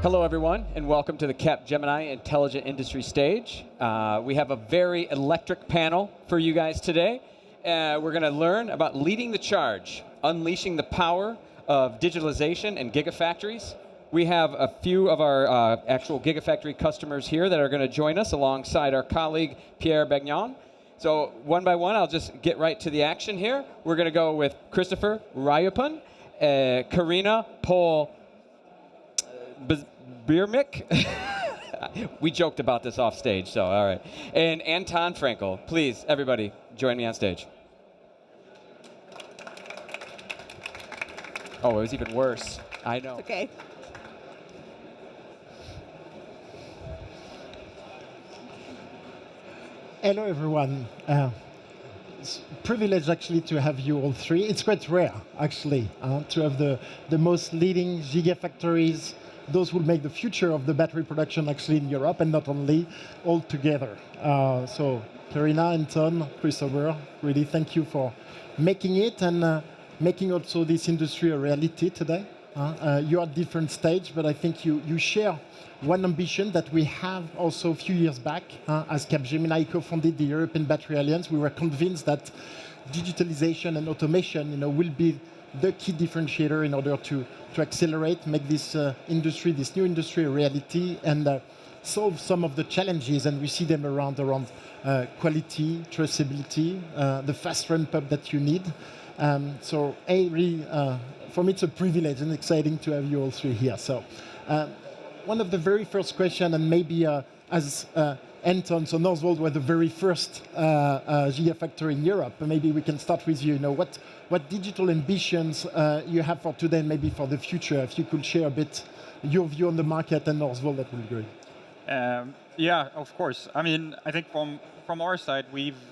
Hello, everyone, and welcome to the Capgemini Intelligent Industry stage. We have a very electric panel for you guys today. We're going to learn about leading the charge, unleashing the power of digitalization and gigafactories. We have a few of our actual Gigafactory customers here that are going to join us alongside our colleague, Pierre Bagnon. So one by one, I'll just get right to the action here. We're going to go with Christopher Ryupun, Karina Paul Biermik. We joked about this off stage, so all right. And Anton Frankel. Please, everybody, join me on stage. Oh, it was even worse. I know. Okay. Hello, everyone. It's a privilege, actually, to have you all three. It's quite rare, actually, to have the most leading gigafactories, those who will make the future of the battery production, actually, in Europe, and not only, all together. So, Karina, Anton, Christopher, really thank you for making it and making also this industry a reality today. You're at different stage, but I think you share one ambition that we have also a few years back. As Capgemini co-founded the European Battery Alliance, we were convinced that digitalization and automation will be the key differentiator in order to accelerate, make this industry, this new industry a reality, and solve some of the challenges, and we see them around quality, traceability, the fast ramp-up that you need. So really, for me, it's a privilege and exciting to have you all three here. So one of the very first questions, and maybe as Anton, so Northvolt were the very first Gigafactory in Europe. Maybe we can start with you. What digital ambitions you have for today and maybe for the future? If you could share a bit your view on the market and Northvolt, that would be great. Yeah, of course. I mean, I think from our side, we've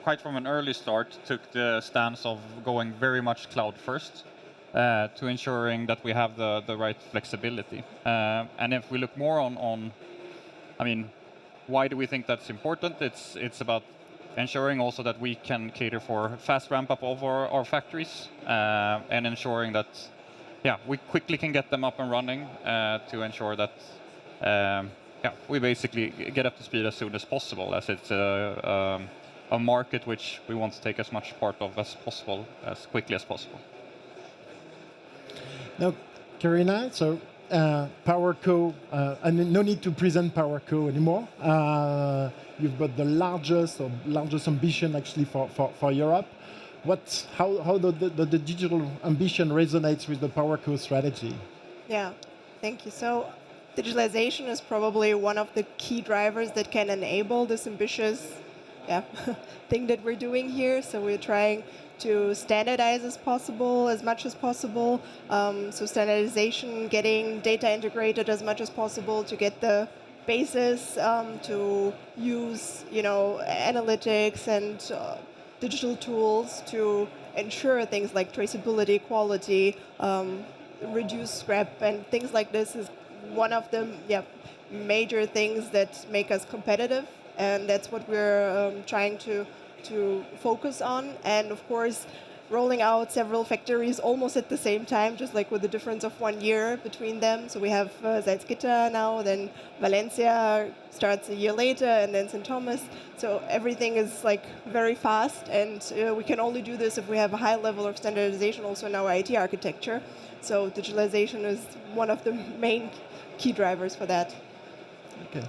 quite from an early start took the stance of going very much cloud first to ensuring that we have the right flexibility. And if we look more on, I mean, why do we think that's important? It's about ensuring also that we can cater for fast ramp up of our factories and ensuring that, yeah, we quickly can get them up and running to ensure that, we basically get up to speed as soon as possible, as it's a market which we want to take as much part of as possible, as quickly as possible. Now, Karina, so PowerCo, and no need to present PowerCo anymore. You've got the largest ambition actually for Europe. How the digital ambition resonates with the PowerCo strategy? Yeah, thank you. So digitalization is probably one of the key drivers that can enable this ambitious thing that we're doing here. So we're trying to standardize as much as possible. So standardization, getting data integrated as much as possible to get the basis to use, analytics and digital tools to ensure things like traceability, quality, reduce scrap, and things like this is one of the major things that make us competitive. And that's what we're trying to focus on. And of course, rolling out several factories almost at the same time, just like with the difference of 1 year between them. So we have Salzgitter now, then Valencia starts a year later, and then St. Thomas. So everything is like very fast, and we can only do this if we have a high level of standardization also in our IT architecture. So digitalization is one of the main key drivers for that. Okay.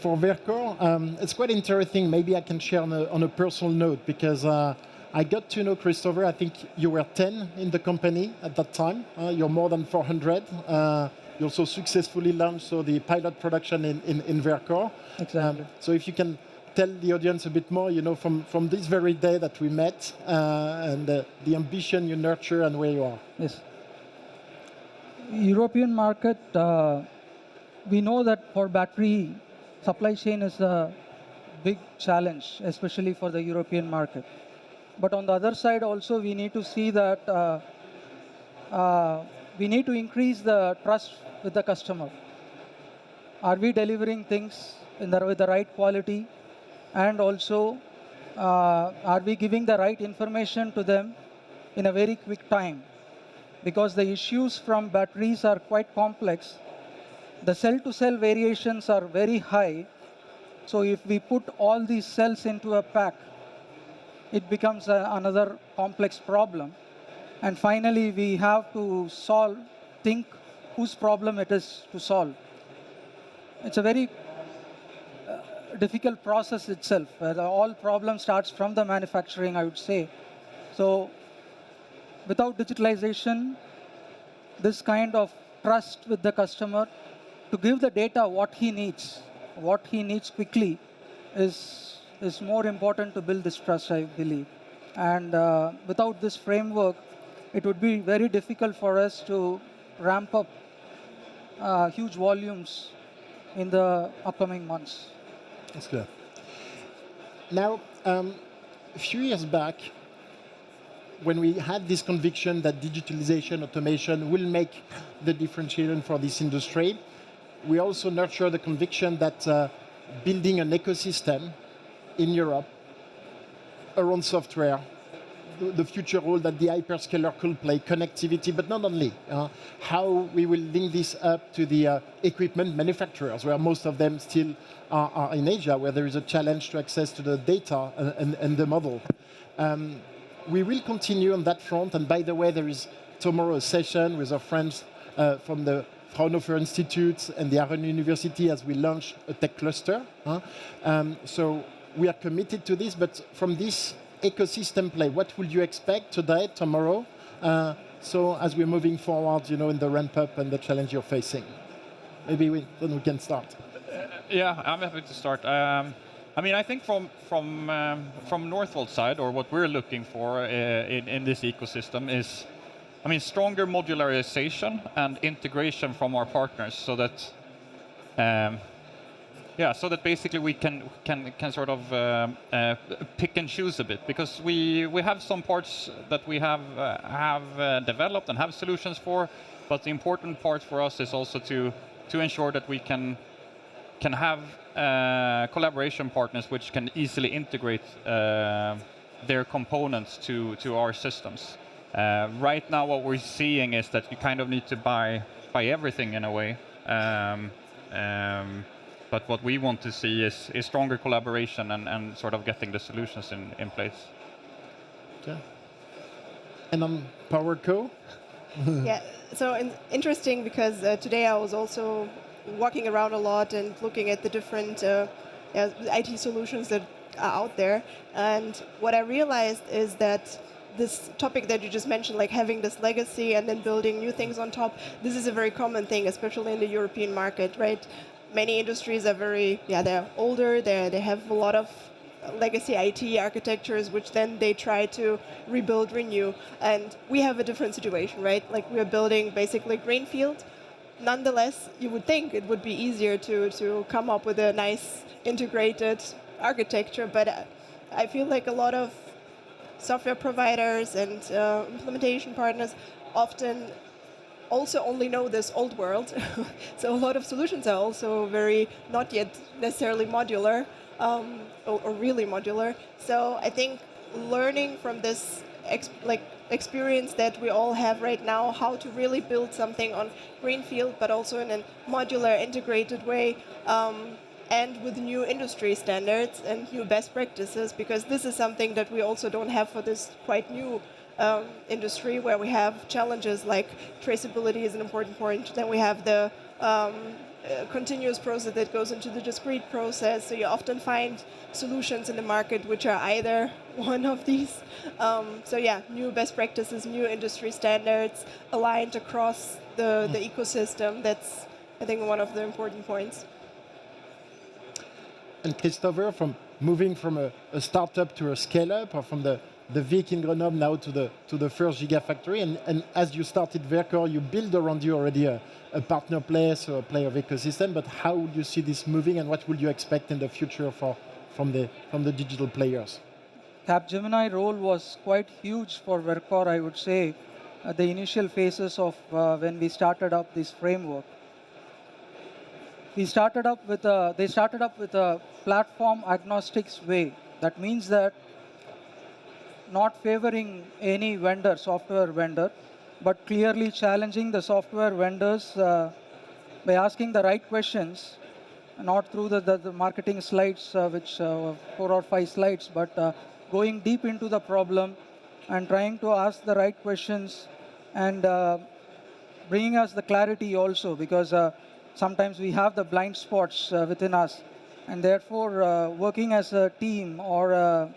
For Verkor, it's quite interesting. Maybe I can share on a personal note, because I got to know Christopher. I think you were 10 in the company at that time. You're more than 400. You also successfully launched the pilot production in Verkor. Exactly. So if you can tell the audience a bit more, from this very day that we met, and the ambition you nurture and where you are. Yes. European market, we know that for battery, supply chain is a big challenge, especially for the European market. But on the other side also, we need to see that we need to increase the trust with the customer. Are we delivering things with the right quality? And also, are we giving the right information to them in a very quick time? because the issues from batteries are quite complex. The cell-to-cell variations are very high. So if we put all these cells into a pack, it becomes another complex problem. And finally, we have to think whose problem it is to solve. It's a very difficult process itself. All problem starts from the manufacturing, I would say. So without digitalization, this kind of trust with the customer to give the data what he needs quickly is more important to build this trust, I believe. And without this framework, it would be very difficult for us to ramp up huge volumes in the upcoming months. That's clear. Now, a few years back, when we had this conviction that digitalization, automation will make the differentiation for this industry, we also nurture the conviction that building an ecosystem in Europe around software, the future role that the hyperscaler could play, connectivity, but not only. How we will link this up to the equipment manufacturers, where most of them still are in Asia, where there is a challenge to access to the data and the model. We will continue on that front. And by the way, there is tomorrow a session with our friends from the Fraunhofer Institute and the Aaron University as we launch a tech cluster. So we are committed to this, but from this ecosystem play, what would you expect today, tomorrow? So as we're moving forward, in the ramp up and the challenge you're facing, maybe then we can start. Yeah, I'm happy to start. I think from Northvolt's side, or what we're looking for in this ecosystem is, stronger modularization and integration from our partners, so that basically we can sort of pick and choose a bit, because we have some parts that we have developed and have solutions for, but the important part for us is also to ensure that we can have collaboration partners which can easily integrate their components to our systems. Right now, what we're seeing is that you kind of need to buy everything in a way. But what we want to see is stronger collaboration and sort of getting the solutions in place. Okay. And on PowerCo? Yeah, so interesting, because today I was also walking around a lot and looking at the different IT solutions that are out there. And what I realized is that this topic that you just mentioned, like having this legacy and then building new things on top, this is a very common thing, especially in the European market, right? Many industries are they're older, they have a lot of legacy IT architectures, which then they try to rebuild, renew. And we have a different situation, right? Like, we're building basically greenfield. Nonetheless, you would think it would be easier to come up with a nice integrated architecture, but I feel like a lot of software providers and implementation partners often also only know this old world. So a lot of solutions are also very not yet necessarily modular or really modular. So I think learning from this experience that we all have right now, how to really build something on greenfield, but also in a modular, integrated way, and with new industry standards and new best practices, because this is something that we also don't have for this quite new industry, where we have challenges like traceability is an important point. Then we have the continuous process that goes into the discrete process. So you often find solutions in the market which are either one of these. New best practices, new industry standards aligned across the ecosystem. That's, I think, one of the important points. And Christopher, from moving from a startup to a scale-up, or from the VIC in Grenoble now to the first Gigafactory, and as you started Verkor, you build around you already a partner player, so a player of ecosystem. But how would you see this moving, and what would you expect in the future from the digital players? Capgemini role was quite huge for Verkor, I would say, at the initial phases of when we started up this framework. They started up with a platform agnostic way. That means that not favoring any vendor, software vendor, but clearly challenging the software vendors by asking the right questions, not through the marketing slides, which 4 or 5 slides, but going deep into the problem and trying to ask the right questions and bringing us the clarity also, because sometimes we have the blind spots within us, and therefore working as a team or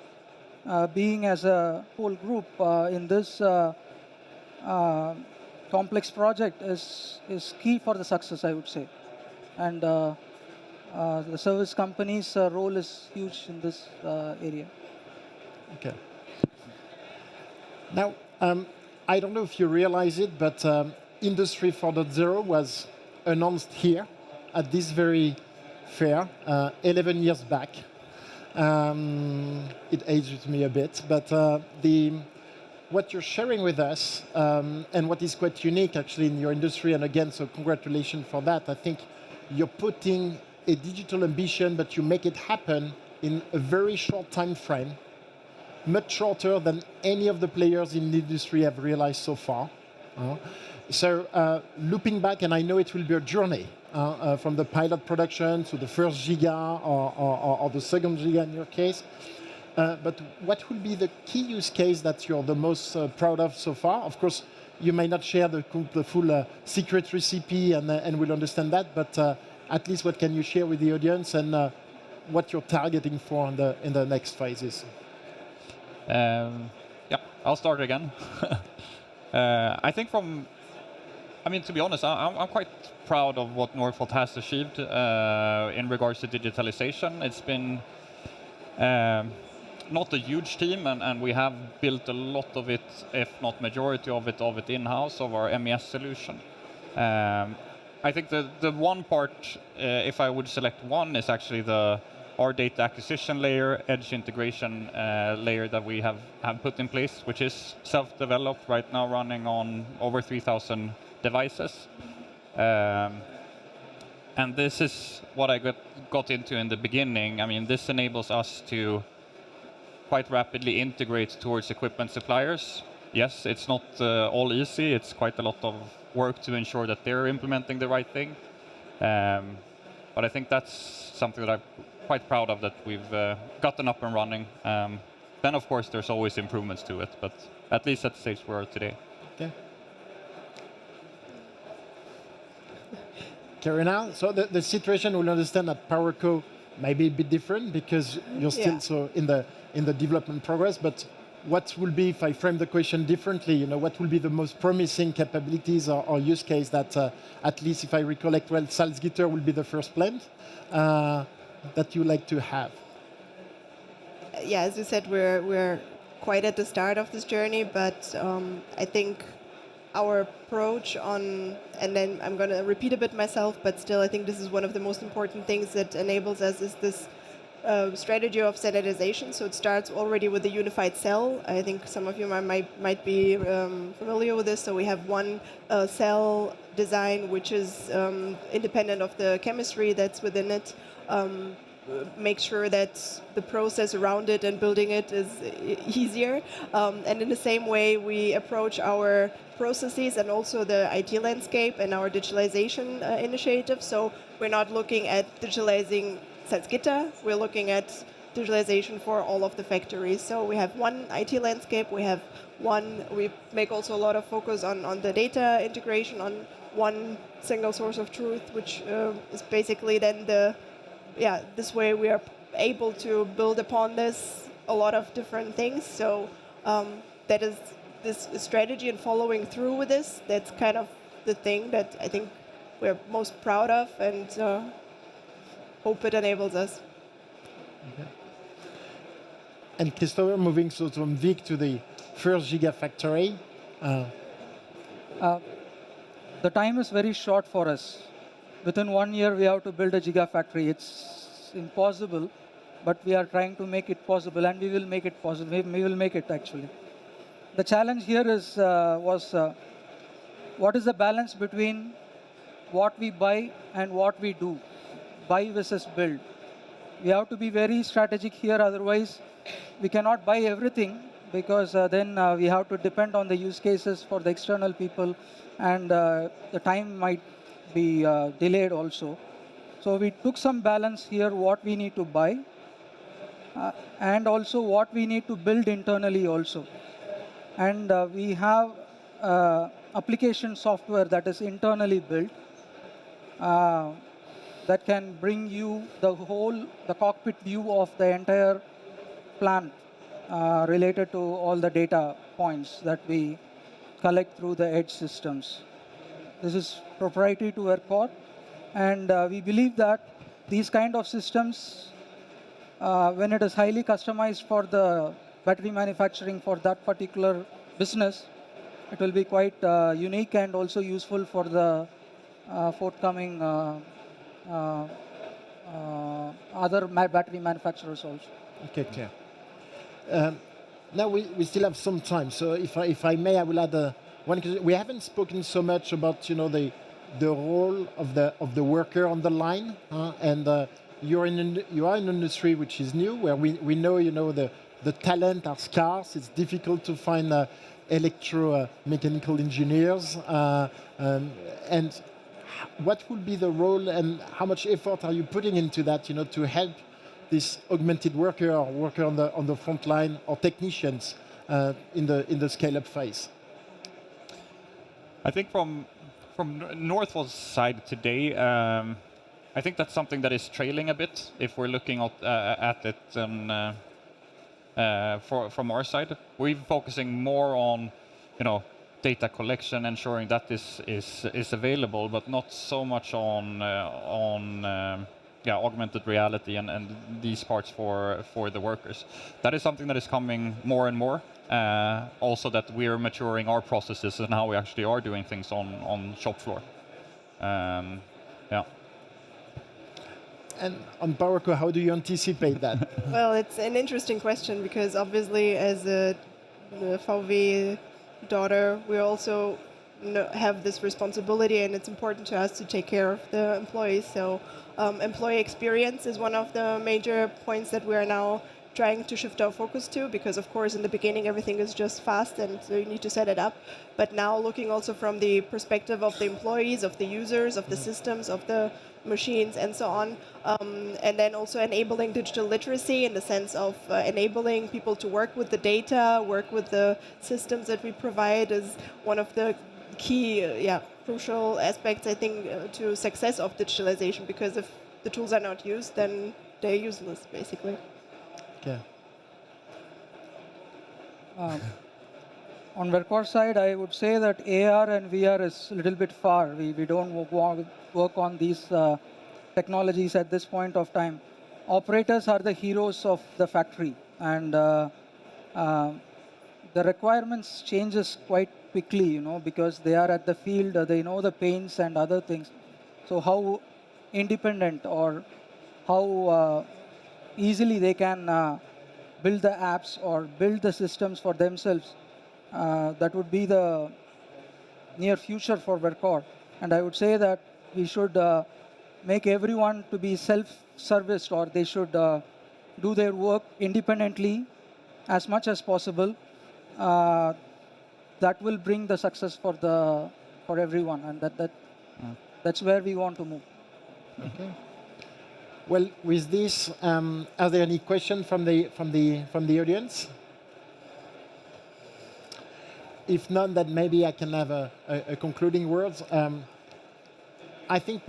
being as a whole group in this complex project is key for the success, I would say. And the service company's role is huge in this area. Okay. Now, I don't know if you realize it, but Industry 4.0 was announced here at this very fair 11 years back. It aged me a bit, but what you're sharing with us and what is quite unique actually in your industry, and again, so congratulations for that. I think you're putting a digital ambition, but you make it happen in a very short time frame, much shorter than any of the players in the industry have realized so far. So looping back, and I know it will be a journey from the pilot production to the first giga or the second giga in your case. But what will be the key use case that you're the most proud of so far? Of course, you may not share the full secret recipe, and we'll understand that, but at least what can you share with the audience and what you're targeting for in the next phases? Yeah, I'll start again. I think to be honest, I'm quite proud of what Northvolt has achieved in regards to digitalization. It's been not a huge team, and we have built a lot of it, if not majority of it in-house, of our MES solution. I think the one part, if I would select one, is actually our data acquisition layer, edge integration layer that we have put in place, which is self-developed right now, running on over 3,000 devices. And this is what I got into in the beginning. I mean, this enables us to quite rapidly integrate towards equipment suppliers. Yes, it's not all easy. It's quite a lot of work to ensure that they're implementing the right thing. But I think that's something that I'm quite proud of, that we've gotten up and running. Then, of course, there's always improvements to it, but at least at the stage we are today. Okay. Karina, so the situation, we'll understand that PowerCo may be a bit different because you're still so in the development progress, but what will be, if I frame the question differently, what will be the most promising capabilities or use case that, at least if I recollect well, Salzgitter will be the first plant that you like to have? Yeah, as you said, we're quite at the start of this journey, but I think our approach on, and then I'm going to repeat a bit myself, but still I think this is one of the most important things that enables us, is this strategy of standardization. So it starts already with the unified cell. I think some of you might be familiar with this. So we have one cell design which is independent of the chemistry that's within it. Make sure that the process around it and building it is easier. And in the same way, we approach our processes and also the IT landscape and our digitalization initiative. So we're not looking at digitalizing Salzgitter, we're looking at digitalization for all of the factories. So we have one IT landscape, we make also a lot of focus on the data integration, on one single source of truth, which is basically then this way we are able to build upon this a lot of different things. So that is this strategy and following through with this. That's kind of the thing that I think we're most proud of, and hope it enables us. Okay. And Christopher, moving so from Vic to the first Gigafactory. The time is very short for us. Within 1 year, we have to build a Gigafactory. It's impossible, but we are trying to make it possible, and we will make it possible. We will make it, actually. The challenge here was what is the balance between what we buy and what we do, buy versus build. We have to be very strategic here, otherwise we cannot buy everything, because then we have to depend on the use cases for the external people, and the time might be delayed also. So we took some balance here, what we need to buy, and also what we need to build internally also. And we have application software that is internally built that can bring you the cockpit view of the entire plant related to all the data points that we collect through the edge systems. This is proprietary to Verkor, and we believe that these kind of systems, when it is highly customized for the battery manufacturing for that particular business, it will be quite unique and also useful for the forthcoming other battery manufacturers also. Okay, clear. Now we still have some time, so if I may, I will add one. We haven't spoken so much about the role of the worker on the line, and you are in an industry which is new, where we know the talent are scarce. It's difficult to find electromechanical engineers, and what will be the role and how much effort are you putting into that, to help this augmented worker or worker on the front line or technicians in the scale-up phase? I think from Northvolt's side today, I think that's something that is trailing a bit if we're looking at it from our side. We're focusing more on data collection, ensuring that this is available, but not so much on augmented reality and these parts for the workers. That is something that is coming more and more. Also that we're maturing our processes and how we actually are doing things on shop floor. Yeah. And on PowerCo, how do you anticipate that? Well, it's an interesting question because obviously as a VW daughter, we also have this responsibility, and it's important to us to take care of the employees. So employee experience is one of the major points that we are now trying to shift our focus to, because of course in the beginning everything is just fast and so you need to set it up. But now looking also from the perspective of the employees, of the users, of the systems, of the machines and so on, and then also enabling digital literacy in the sense of enabling people to work with the data, work with the systems that we provide is one of the key, crucial aspects, I think, to success of digitalization, because if the tools are not used, then they're useless, basically. Okay. On Verkor side, I would say that AR and VR is a little bit far. We don't work on these technologies at this point of time. Operators are the heroes of the factory, and the requirements changes quite quickly, because they are at the field, they know the pains and other things. So how independent or how easily they can build the apps or build the systems for themselves, that would be the near future for Verkor. And I would say that we should make everyone to be self-serviced, or they should do their work independently as much as possible. That will bring the success for everyone, and that's where we want to move. Okay. Well, with this, are there any questions from the audience? If not, then maybe I can have a concluding words. I think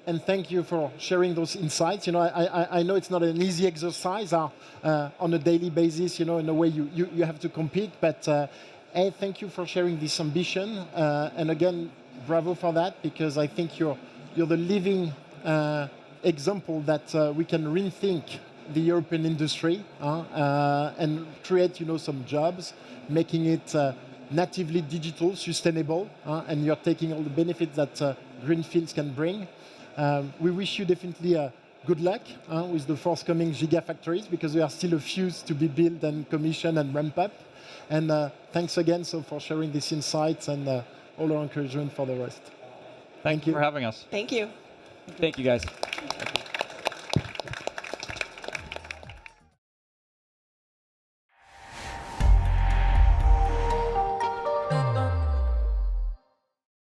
and thank you for sharing those insights. I know it's not an easy exercise on a daily basis. In a way you have to compete, but thank you for sharing this ambition. And again, bravo for that, because I think you're the living example that we can rethink the European industry and create, some jobs, making it natively digital, sustainable, and you're taking all the benefits that greenfields can bring. We wish you definitely good luck with the forthcoming Gigafactories, because there are still a few to be built and commissioned and ramp up. And thanks again for sharing these insights and all our encouragement for the rest. Thank you for having us. Thank you. Thank you, guys.